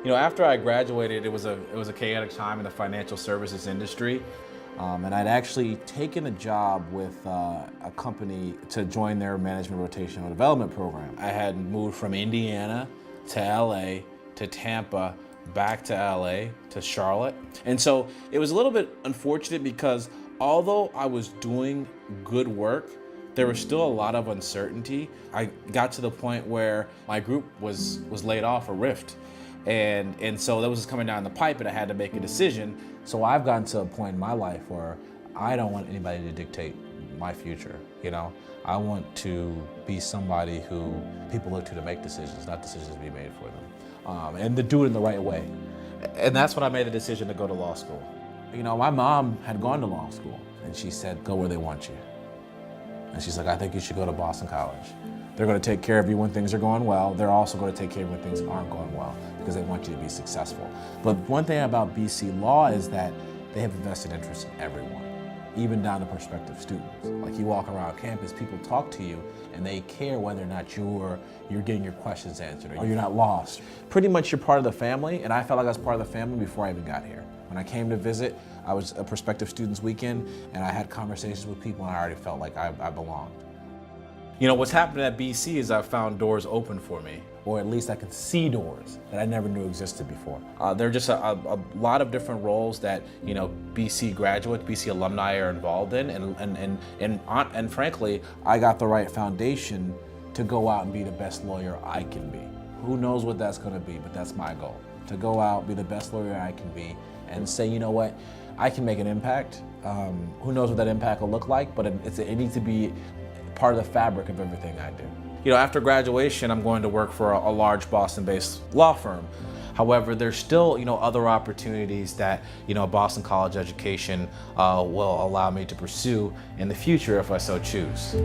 After I graduated, it was a chaotic time in the financial services industry. And I'd actually taken a job with a company to join their management rotational development program. I had moved from Indiana to LA to Tampa, back to LA to Charlotte. And so it was a little bit unfortunate because although I was doing good work, there was still a lot of uncertainty. I got to the point where my group was laid off or rift. And so that was just coming down the pipe and I had to make a decision. So I've gotten to a point in my life where I don't want anybody to dictate my future, I want to be somebody who people look to make decisions, not decisions to be made for them. And to do it in the right way. And that's when I made the decision to go to law school. My mom had gone to law school and she said, go where they want you. And she's like, I think you should go to Boston College. They're going to take care of you when things are going well. They're also going to take care of you when things aren't going well because they want you to be successful. But one thing about BC Law is that they have a vested interest in everyone, even down to prospective students. Like you walk around campus, people talk to you and they care whether or not you're getting your questions answered or you're not lost. Pretty much you're part of the family, and I felt like I was part of the family before I even got here. When I came to visit, I was a prospective students weekend and I had conversations with people and I already felt like I belonged. What's happened at BC is I've found doors open for me, or at least I can see doors that I never knew existed before. There are just a lot of different roles that BC graduates, BC alumni are involved in, and frankly, I got the right foundation to go out and be the best lawyer I can be. Who knows what that's going to be, but that's my goal. To go out, be the best lawyer I can be, and say, you know what, I can make an impact. Who knows what that impact will look like, but it needs to be part of the fabric of everything I do. After graduation, I'm going to work for a large Boston-based law firm. However, there's still, other opportunities that, a Boston College education will allow me to pursue in the future if I so choose.